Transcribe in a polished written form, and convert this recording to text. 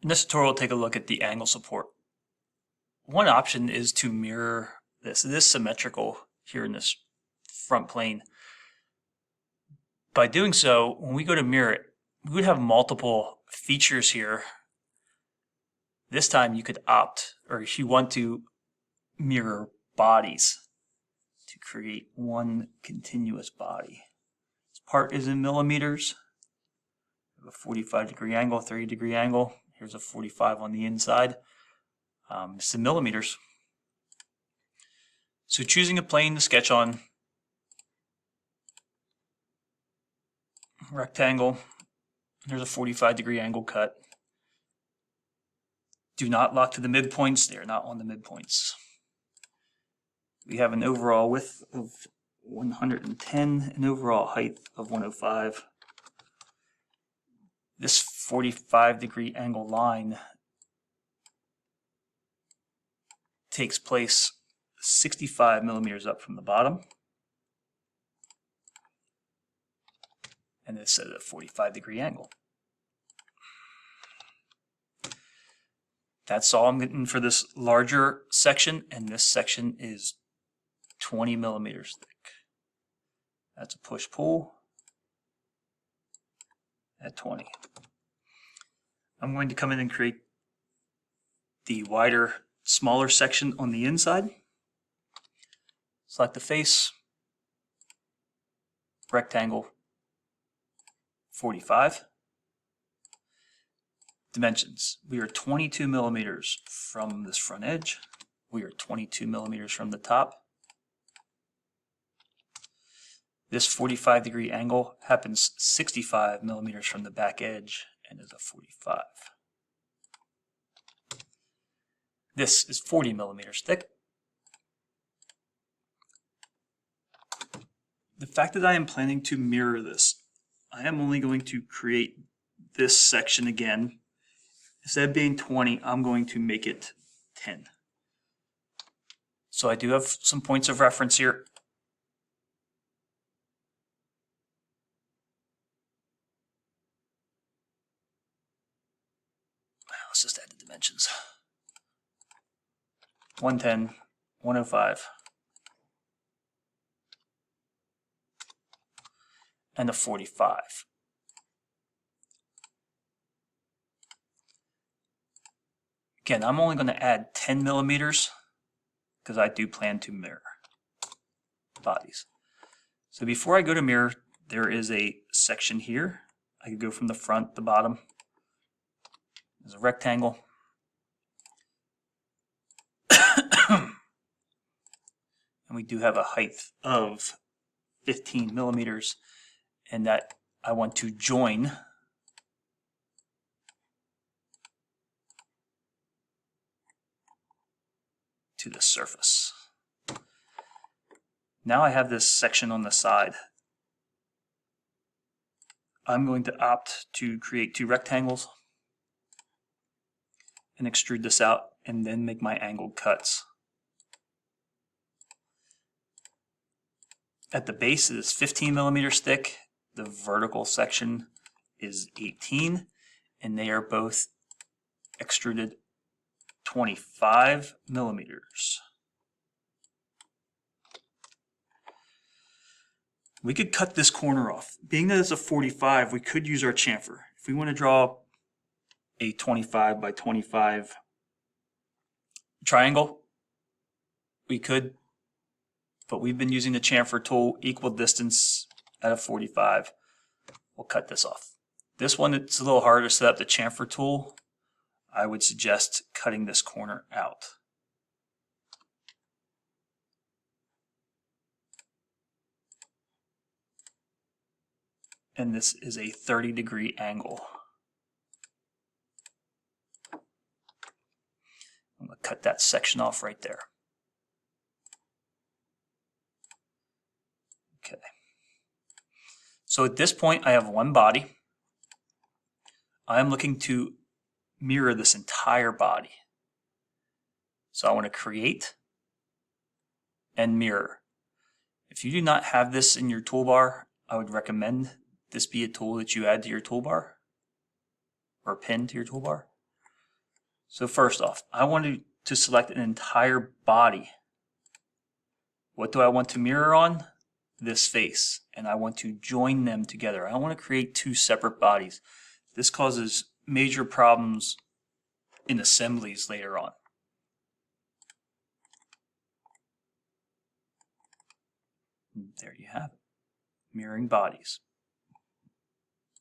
In this tutorial, we'll take a look at the angle support. One option is to mirror this. It is symmetrical here in this front plane. By doing so, when we go to mirror it, we would have multiple features here. This time you could opt, or if you want to mirror bodies to create one continuous body. This part is in millimeters. A 45-degree angle, 30-degree angle. Here's a 45 on the inside. It's in millimeters. So choosing a plane to sketch on, rectangle, there's a 45-degree angle cut. Do not lock to the midpoints, they are not on the midpoints. We have an overall width of 110, an overall height of 105. This 45-degree angle line takes place 65 millimeters up from the bottom, and it's at a 45-degree angle. That's all I'm getting for this larger section, and this section is 20 millimeters thick. That's a push-pull at 20. I'm going to come in and create the wider, smaller section on the inside. Select the face, rectangle, 45. Dimensions. We are 22 millimeters from this front edge. We are 22 millimeters from the top. This 45-degree angle happens 65 millimeters from the back edge and is a 45. This is 40 millimeters thick. The fact that I am planning to mirror this, I am only going to create this section again. Instead of being 20, I'm going to make it 10. So I do have some points of reference here. Let's just add the dimensions. 110, 105, and a 45. Again, I'm only going to add 10 millimeters because I do plan to mirror bodies. So before I go to mirror, there is a section here. I could go from the front to the bottom. There's a rectangle. And we do have a height of 15 millimeters, and that I want to join to the surface. Now I have this section on the side. I'm going to opt to create two rectangles and extrude this out and then make my angled cuts. At the base it is 15 millimeters thick, the vertical section is 18, and they are both extruded 25 millimeters. We could cut this corner off. Being that it's a 45, we could use our chamfer. If we want to draw a 25 by 25 triangle, we could, but we've been using the chamfer tool, equal distance at a 45. We'll cut this off. This one, it's a little harder to set up. The chamfer tool, I would suggest cutting this corner out. And this is a 30-degree angle. I'm going to cut that section off right there. Okay. So at this point, I have one body. I'm looking to mirror this entire body. So I want to create and mirror. If you do not have this in your toolbar, I would recommend this be a tool that you add to your toolbar or pin to your toolbar. So first off, I want to select an entire body. What do I want to mirror on? This face, and I want to join them together. I don't want to create two separate bodies. This causes major problems in assemblies later on. There you have it, mirroring bodies.